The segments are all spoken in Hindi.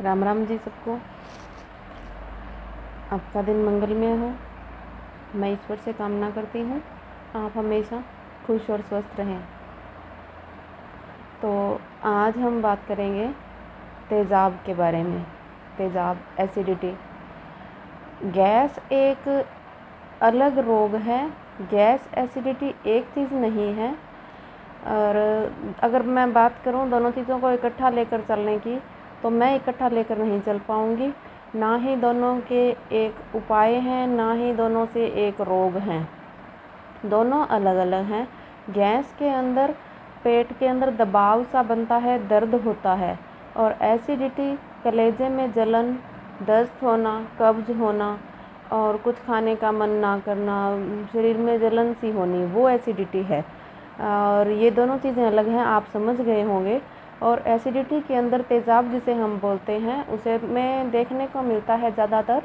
राम राम जी सबको। आपका दिन मंगलमय हो। मैं ईश्वर से कामना करती हूँ आप हमेशा खुश और स्वस्थ रहें। तो आज हम बात करेंगे तेज़ाब के बारे में। तेज़ाब, एसिडिटी। गैस एक अलग रोग है। गैस एसिडिटी एक चीज़ नहीं है। और अगर मैं बात करूं दोनों चीज़ों को इकट्ठा लेकर चलने की, तो मैं इकट्ठा लेकर नहीं चल पाऊंगी। ना ही दोनों के एक उपाय हैं, ना ही दोनों से एक रोग हैं। दोनों अलग अलग हैं। गैस के अंदर पेट के अंदर दबाव सा बनता है, दर्द होता है। और एसिडिटी कलेजे में जलन, दस्त होना, कब्ज होना और कुछ खाने का मन ना करना, शरीर में जलन सी होनी, वो एसिडिटी है। और ये दोनों चीज़ें अलग हैं, आप समझ गए होंगे। और एसिडिटी के अंदर तेज़ाब जिसे हम बोलते हैं, उसे में देखने को मिलता है ज़्यादातर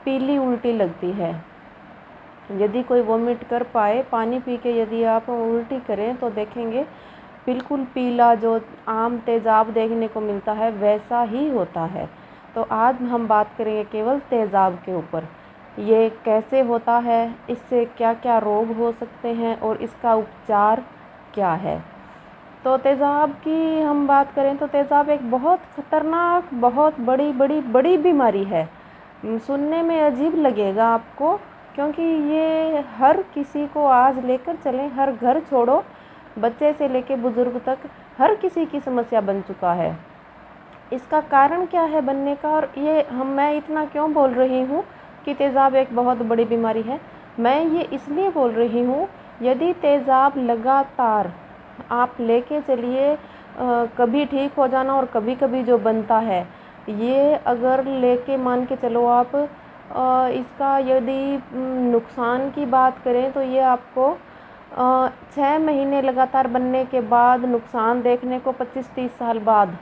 पीली उल्टी लगती है। यदि कोई वोमिट कर पाए, पानी पी के यदि आप उल्टी करें तो देखेंगे बिल्कुल पीला जो आम तेज़ाब देखने को मिलता है वैसा ही होता है। तो आज हम बात करेंगे केवल तेज़ाब के ऊपर। ये कैसे होता है, इससे क्या क्या रोग हो सकते हैं और इसका उपचार क्या है। तो तेज़ाब की हम बात करें तो तेज़ाब एक बहुत ख़तरनाक, बहुत बड़ी बड़ी बड़ी बीमारी है। सुनने में अजीब लगेगा आपको, क्योंकि ये हर किसी को आज लेकर चलें, हर घर छोड़ो, बच्चे से लेकर बुज़ुर्ग तक हर किसी की समस्या बन चुका है। इसका कारण क्या है बनने का, और ये मैं इतना क्यों बोल रही हूँ कि तेज़ाब एक बहुत बड़ी बीमारी है। मैं ये इसलिए बोल रही हूँ, यदि तेज़ाब लगातार आप लेके चलिए, कभी ठीक हो जाना और कभी कभी जो बनता है, ये अगर लेके मान के चलो आप, इसका यदि नुकसान की बात करें तो ये आपको 6 महीने लगातार बनने के बाद नुकसान देखने को 25-30 साल बाद,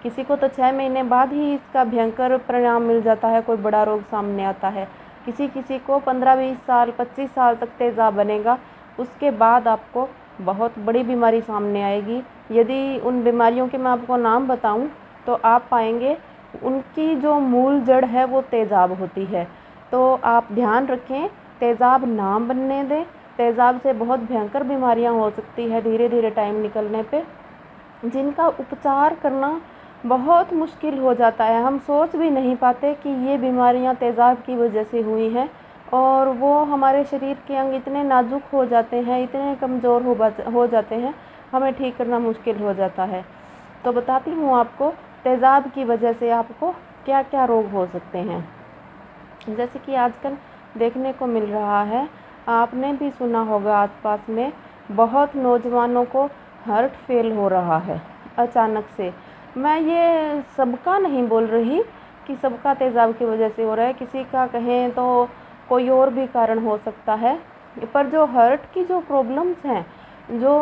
किसी को तो 6 महीने बाद ही इसका भयंकर परिणाम मिल जाता है, कोई बड़ा रोग सामने आता है। किसी किसी को 15-20 साल 25 साल तक तेज़ाब बनेगा, उसके बाद आपको बहुत बड़ी बीमारी सामने आएगी। यदि उन बीमारियों के मैं आपको नाम बताऊं तो आप पाएंगे उनकी जो मूल जड़ है वो तेज़ाब होती है। तो आप ध्यान रखें, तेज़ाब ना बनने दें। तेज़ाब से बहुत भयंकर बीमारियां हो सकती है धीरे धीरे टाइम निकलने पे, जिनका उपचार करना बहुत मुश्किल हो जाता है। हम सोच भी नहीं पाते कि ये बीमारियां तेज़ाब की वजह से हुई हैं, और वो हमारे शरीर के अंग इतने नाजुक हो जाते हैं, इतने कमज़ोर हो जाते हैं, हमें ठीक करना मुश्किल हो जाता है। तो बताती हूँ आपको तेज़ाब की वजह से आपको क्या क्या रोग हो सकते हैं। जैसे कि आजकल देखने को मिल रहा है, आपने भी सुना होगा आसपास में बहुत नौजवानों को हार्ट फेल हो रहा है अचानक से। मैं ये सबका नहीं बोल रही कि सबका तेज़ाब की वजह से हो रहा है, किसी का कहें तो कोई और भी कारण हो सकता है। पर जो हार्ट की जो प्रॉब्लम्स हैं, जो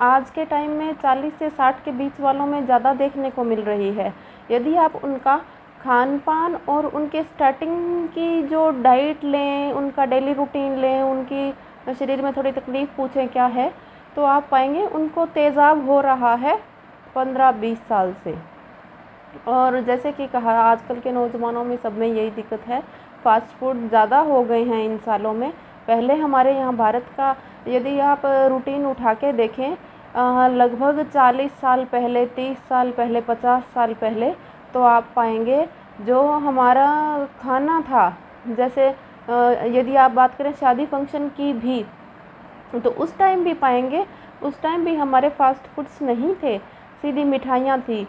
आज के टाइम में 40 से 60 के बीच वालों में ज़्यादा देखने को मिल रही है, यदि आप उनका खान पान और उनके स्टार्टिंग की जो डाइट लें, उनका डेली रूटीन लें, उनकी शरीर में थोड़ी तकलीफ़ पूछें क्या है, तो आप पाएंगे उनको तेज़ाब हो रहा है 15-20 साल से। और जैसे कि कहा, आजकल के नौजवानों में सब में यही दिक्कत है, फास्ट फूड ज़्यादा हो गए हैं इन सालों में। पहले हमारे यहाँ भारत का यदि आप रूटीन उठा के देखें, लगभग 40 साल पहले, 30 साल पहले, 50 साल पहले, तो आप पाएंगे जो हमारा खाना था, जैसे यदि आप बात करें शादी फंक्शन की भी, तो उस टाइम भी पाएंगे, उस टाइम भी हमारे फास्ट फूड्स नहीं थे, सीधी मिठाइयाँ थी,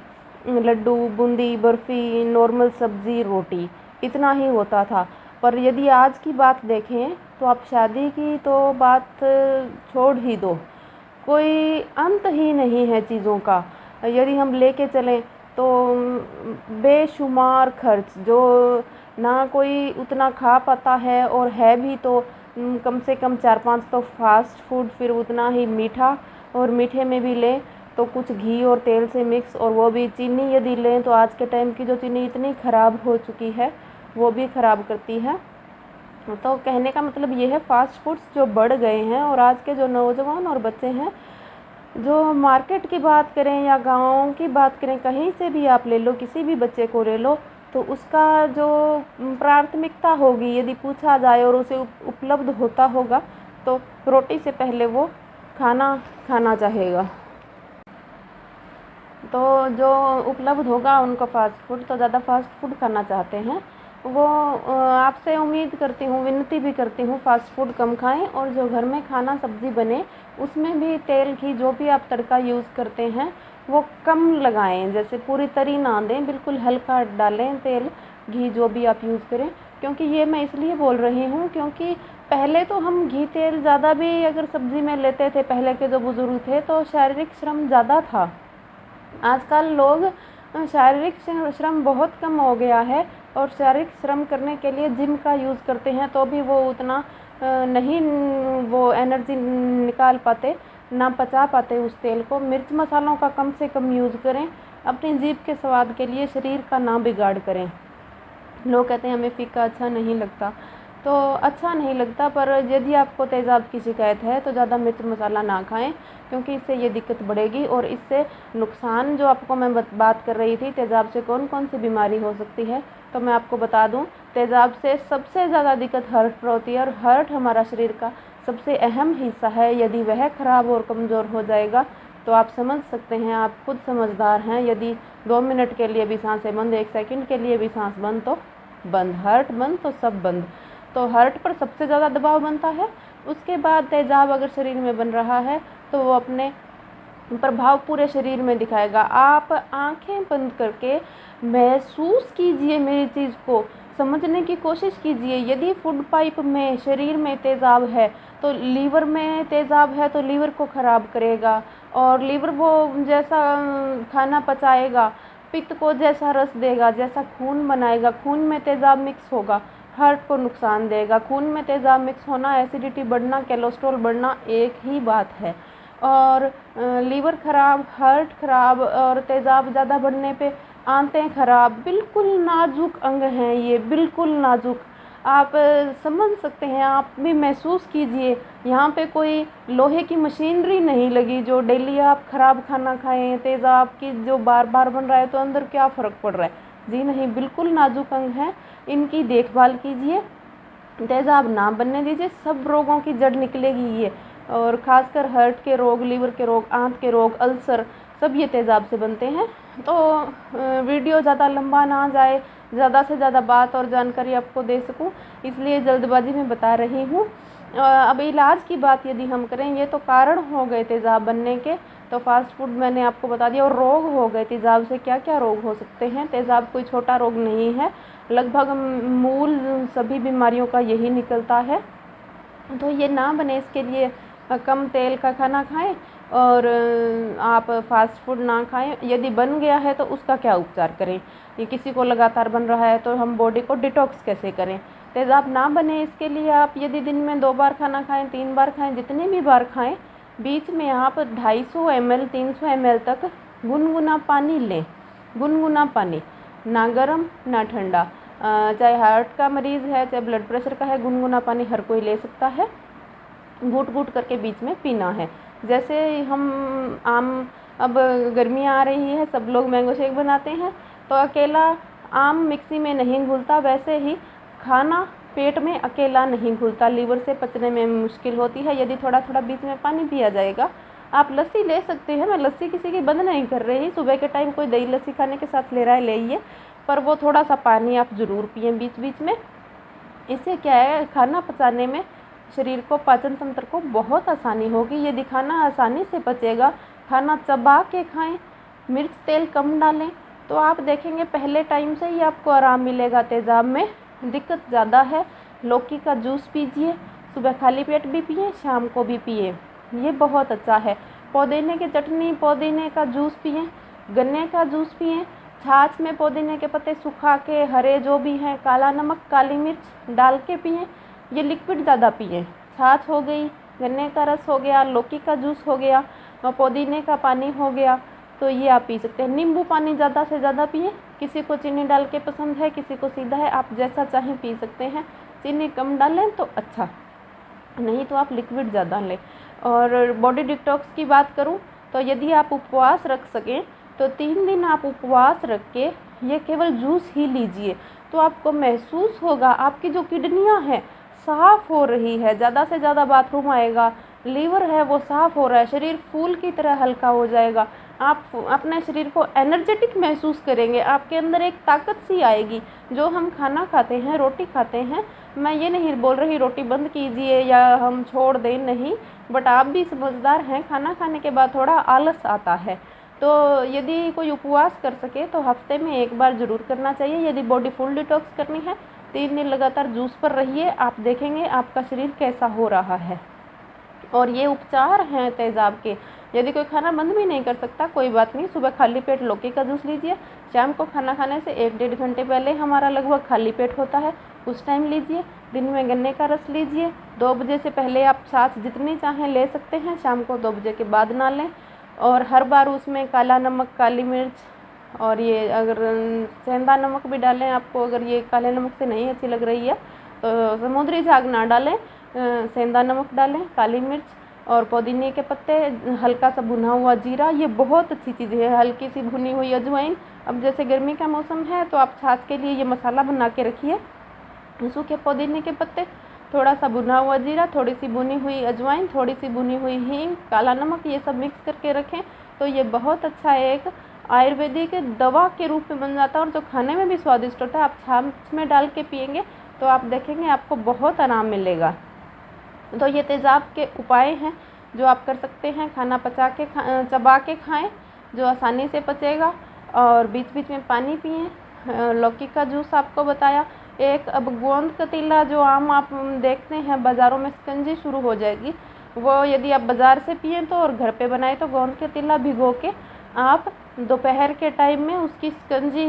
लड्डू, बूंदी, बर्फ़ी, नॉर्मल सब्ज़ी, रोटी, इतना ही होता था। पर यदि आज की बात देखें तो आप शादी की तो बात छोड़ ही दो, कोई अंत ही नहीं है चीज़ों का। यदि हम लेके चलें तो बेशुमार खर्च, जो ना कोई उतना खा पाता है, और है भी तो कम से कम 4-5 तो फास्ट फूड, फिर उतना ही मीठा, और मीठे में भी लें तो कुछ घी और तेल से मिक्स, और वो भी चीनी यदि लें तो आज के टाइम की जो चीनी इतनी ख़राब हो चुकी है वो भी ख़राब करती है। तो कहने का मतलब ये है, फास्ट फूड्स जो बढ़ गए हैं, और आज के जो नौजवान और बच्चे हैं जो मार्केट की बात करें या गाँव की बात करें, कहीं से भी आप ले लो, किसी भी बच्चे को ले लो, तो उसका जो प्राथमिकता होगी, यदि पूछा जाए और उसे उपलब्ध होता होगा, तो रोटी से पहले वो खाना खाना चाहेगा। तो जो उपलब्ध होगा उनको फ़ास्ट फूड, तो ज़्यादा फ़ास्ट फूड खाना चाहते हैं वो आपसे उम्मीद करती हूँ, विनती भी करती हूँ, फ़ास्ट फूड कम खाएं और जो घर में खाना सब्ज़ी बने उसमें भी तेल घी जो भी आप तड़का यूज़ करते हैं वो कम लगाएं। जैसे पूरी तरी ना दें, बिल्कुल हल्का डालें तेल घी जो भी आप यूज़ करें। क्योंकि ये मैं इसलिए बोल रही हूँ क्योंकि पहले तो हम घी तेल ज़्यादा भी अगर सब्ज़ी में लेते थे, पहले के जो बुज़ुर्ग थे, तो शारीरिक श्रम ज़्यादा था। आजकल लोग शारीरिक श्रम बहुत कम हो गया है और शारीरिक श्रम करने के लिए जिम का यूज़ करते हैं, तो भी वो उतना नहीं वो एनर्जी निकाल पाते, ना पचा पाते उस तेल को। मिर्च मसालों का कम से कम यूज़ करें, अपनी जीभ के स्वाद के लिए, शरीर का ना बिगाड़ करें। लोग कहते हैं हमें फ़ीका अच्छा नहीं लगता, तो अच्छा नहीं लगता, पर यदि आपको तेज़ाब की शिकायत है तो ज़्यादा मिर्च मसाला ना खाएं, क्योंकि इससे ये दिक्कत बढ़ेगी और इससे नुकसान जो आपको मैं बात कर रही थी, तेज़ाब से कौन कौन सी बीमारी हो सकती है, तो मैं आपको बता दूं, तेज़ाब से सबसे ज़्यादा दिक्कत हार्ट पर होती है और हार्ट हमारा शरीर का सबसे अहम हिस्सा है। यदि वह ख़राब और कमज़ोर हो जाएगा तो आप समझ सकते हैं, आप खुद समझदार हैं, यदि 2 मिनट के लिए भी सांसें बंद, 1 सेकंड के लिए भी सांस बंद, तो बंद, हार्ट बंद तो सब बंद। तो हार्ट पर सबसे ज़्यादा दबाव बनता है। उसके बाद तेज़ाब अगर शरीर में बन रहा है तो वो अपने प्रभाव पूरे शरीर में दिखाएगा। आप आंखें बंद करके महसूस कीजिए, मेरी चीज़ को समझने की कोशिश कीजिए। यदि फूड पाइप में शरीर में तेज़ाब है तो लीवर में तेज़ाब है तो लीवर को ख़राब करेगा और लीवर वो जैसा खाना पचाएगा, पित्त को जैसा रस देगा, जैसा खून बनाएगा, खून में तेज़ाब मिक्स होगा, हार्ट को नुकसान देगा। खून में तेज़ाब मिक्स होना, एसिडिटी बढ़ना, कोलेस्ट्रॉल बढ़ना एक ही बात है। और लीवर ख़राब, हार्ट ख़राब और तेज़ाब ज़्यादा बढ़ने पे आंतें ख़राब, बिल्कुल नाजुक अंग हैं ये, बिल्कुल नाजुक। आप समझ सकते हैं, आप भी महसूस कीजिए, यहाँ पे कोई लोहे की मशीनरी नहीं लगी जो डेली आप ख़राब खाना खाएं, तेज़ाब की जो बार बार बन रहा है तो अंदर क्या फ़र्क पड़ रहा है। जी नहीं, बिल्कुल नाजुक अंग हैं, इनकी देखभाल कीजिए, तेज़ाब ना बनने दीजिए, सब रोगों की जड़ निकलेगी ये। और ख़ासकर हार्ट के रोग, लीवर के रोग, आंत के रोग, अल्सर, सब ये तेज़ाब से बनते हैं। तो वीडियो ज़्यादा लंबा ना जाए, ज़्यादा से ज़्यादा बात और जानकारी आपको दे सकूं, इसलिए जल्दबाजी में बता रही हूँ। अब इलाज की बात यदि हम करें, ये तो कारण हो गए तेज़ाब बनने के, तो फास्ट फूड मैंने आपको बता दिया। और रोग हो गए तेज़ाब से, क्या क्या रोग हो सकते हैं। तेज़ाब कोई छोटा रोग नहीं है, लगभग मूल सभी बीमारियों का यही निकलता है। तो ये ना बने, इसके लिए कम तेल का खाना खाएं और आप फास्ट फूड ना खाएं। यदि बन गया है तो उसका क्या उपचार करें। ये किसी को लगातार बन रहा है तो हम बॉडी को डिटॉक्स कैसे करें। तेज़ाब ना बने इसके लिए आप यदि दिन में 2 बार खाना खाएं, 3 बार खाएं, जितने भी बार खाएं, बीच में आप 250 ml 300 ml तक गुनगुना पानी लें। गुनगुना पानी, ना गर्म ना ठंडा। चाहे हार्ट का मरीज़ है, चाहे ब्लड प्रेशर का है, गुनगुना पानी हर कोई ले सकता है। घूट घूट करके बीच में पीना है। जैसे हम अब गर्मियाँ आ रही है, सब लोग मैंगो शेक बनाते हैं, तो अकेला आम मिक्सी में नहीं घुलता, वैसे ही खाना पेट में अकेला नहीं घुलता, लीवर से पचने में मुश्किल होती है। यदि थोड़ा थोड़ा बीच में पानी पिया जाएगा। आप लस्सी ले सकते हैं, मैं लस्सी किसी की बंद नहीं कर रही, सुबह के टाइम कोई दही लस्सी खाने के साथ ले रहा है, ले, पर वो थोड़ा सा पानी आप ज़रूर पिए बीच बीच में। इससे क्या है, खाना पचाने में शरीर को, पाचन तंत्र को बहुत आसानी होगी। यदि खाना आसानी से पचेगा, खाना चबा के खाएं, मिर्च तेल कम डालें, तो आप देखेंगे पहले टाइम से ही आपको आराम मिलेगा। तेज़ाब में दिक्कत ज़्यादा है। लौकी का जूस पीजिए, सुबह खाली पेट भी पिए, शाम को भी पिए, ये बहुत अच्छा है। पुदीने की चटनी, पुदीने का जूस पिए, गन्ने का जूस पिए, छाछ में पुदीने के पत्ते सुखा के, हरे जो भी हैं, काला नमक, काली मिर्च डाल के पिए। ये लिक्विड ज़्यादा पिए। छाछ हो गई, गन्ने का रस हो गया, लौकी का जूस हो गया और पुदीने का पानी हो गया, तो ये आप पी सकते हैं। नींबू पानी ज़्यादा से ज़्यादा पिए। किसी को चीनी डाल के पसंद है, किसी को सीधा है, आप जैसा चाहें पी सकते हैं। चीनी कम डालें तो अच्छा, नहीं तो आप लिक्विड ज़्यादा लें। और बॉडी डिटॉक्स की बात करूं तो यदि आप उपवास रख सकें तो 3 दिन आप उपवास रख के ये केवल जूस ही लीजिए, तो आपको महसूस होगा आपकी जो किडनियाँ हैं साफ़ हो रही है, ज़्यादा से ज़्यादा बाथरूम आएगा, लीवर है वो साफ़ हो रहा है, शरीर फूल की तरह हल्का हो जाएगा, आप अपने शरीर को एनर्जेटिक महसूस करेंगे, आपके अंदर एक ताकत सी आएगी। जो हम खाना खाते हैं, रोटी खाते हैं, मैं ये नहीं बोल रही रोटी बंद कीजिए या हम छोड़ दें, नहीं, बट आप भी समझदार हैं, खाना खाने के बाद थोड़ा आलस आता है। तो यदि कोई उपवास कर सके तो हफ्ते में 1 बार ज़रूर करना चाहिए। यदि बॉडी फुल डिटॉक्स करनी है 3 दिन लगातार जूस पर रहिए, आप देखेंगे आपका शरीर कैसा हो रहा है। और ये उपचार हैं तेज़ाब के। यदि कोई खाना बंद भी नहीं कर सकता कोई बात नहीं, सुबह खाली पेट लौकी का जूस लीजिए, शाम को खाना खाने से 1-1.5 घंटे पहले हमारा लगभग खाली पेट होता है, उस टाइम लीजिए। दिन में गन्ने का रस लीजिए, 2 बजे से पहले आप छाछ जितनी चाहें ले सकते हैं, शाम को 2 बजे के बाद ना लें। और हर बार उसमें काला नमक, काली मिर्च और ये अगर सेंधा नमक भी डालें आपको, अगर ये काले नमक से नहीं अच्छी लग रही है तो समुद्री झाग ना डालें, सेंधा नमक डालें, काली मिर्च और पुदीने के पत्ते, हल्का सा भुना हुआ जीरा, ये बहुत अच्छी चीज़ है। हल्की सी भुनी हुई अजवाइन, अब जैसे गर्मी का मौसम है तो आप छाछ के लिए ये मसाला बना के रखिए। सूखे पुदीने के पत्ते, थोड़ा सा भुना हुआ जीरा, थोड़ी सी भुनी हुई अजवाइन, थोड़ी सी भुनी हुई हींग, काला नमक, ये सब मिक्स करके रखें तो ये बहुत अच्छा एक आयुर्वेदिक दवा के रूप में बन जाता है और जो खाने में भी स्वादिष्ट होता है। आप छाछ में डाल के पिएंगे तो आप देखेंगे आपको बहुत आराम मिलेगा। तो ये तेज़ाब के उपाय हैं जो आप कर सकते हैं। खाना पचा के चबा के खाएं जो आसानी से पचेगा, और बीच बीच में पानी पिएं। लौकी का जूस आपको बताया। एक अब गोंद कतीला जो आम आप देखते हैं बाज़ारों में शिकंजी शुरू हो जाएगी, वो यदि आप बाज़ार से पिएँ तो और घर पे बनाएं तो गोंद कतीला भिगो के आप दोपहर के टाइम में उसकी शिकंजी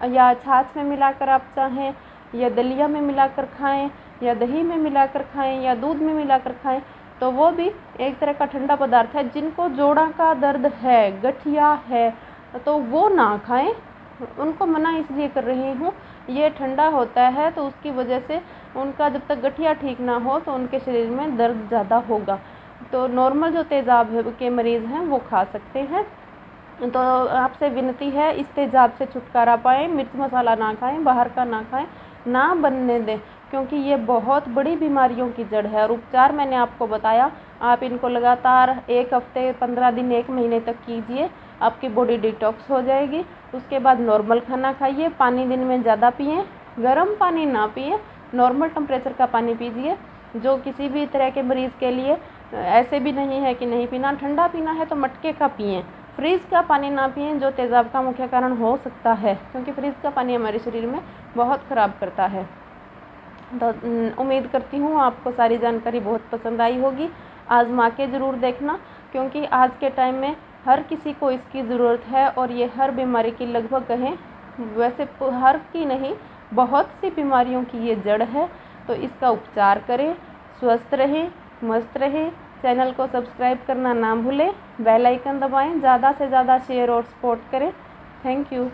या छाछ में मिलाकर आप चाहें या दलिया में मिलाकर खाएं या दही में मिलाकर खाएं या दूध में मिलाकर खाएं, तो वो भी एक तरह का ठंडा पदार्थ है। जिनको जोड़ों का दर्द है, गठिया है, तो वो ना खाएं, उनको मना इसलिए कर रही हूँ, ये ठंडा होता है तो उसकी वजह से उनका जब तक गठिया ठीक ना हो तो उनके शरीर में दर्द ज़्यादा होगा। तो नॉर्मल जो तेज़ाब के मरीज़ हैं वो खा सकते हैं। तो आपसे विनती है इस तेज़ाब से छुटकारा पाएँ, मिर्च मसाला ना खाएँ, बाहर का ना खाएँ, ना बनने दें, क्योंकि ये बहुत बड़ी बीमारियों की जड़ है। और उपचार मैंने आपको बताया, आप इनको लगातार 1 हफ्ते, 15 दिन, 1 महीने तक कीजिए, आपकी बॉडी डिटॉक्स हो जाएगी। उसके बाद नॉर्मल खाना खाइए, पानी दिन में ज़्यादा पिएं, गर्म पानी ना पिएं, नॉर्मल टेम्परेचर का पानी पीजिए। जो किसी भी तरह के मरीज़ के लिए ऐसे भी नहीं है कि नहीं पीना, ठंडा पीना है तो मटके का पिएं, फ्रीज़ का पानी ना पिएं जो तेज़ाब का मुख्य कारण हो सकता है, क्योंकि फ्रीज़ का पानी हमारे शरीर में बहुत ख़राब करता है। तो उम्मीद करती हूँ आपको सारी जानकारी बहुत पसंद आई होगी। आज़मा के ज़रूर देखना, क्योंकि आज के टाइम में हर किसी को इसकी ज़रूरत है और ये हर बीमारी की लगभग कहें, वैसे हर की नहीं, बहुत सी बीमारियों की ये जड़ है। तो इसका उपचार करें, स्वस्थ रहें, मस्त रहें। चैनल को सब्सक्राइब करना ना भूलें, बेल आइकन दबाएं, ज़्यादा से ज़्यादा शेयर और सपोर्ट करें। Thank you.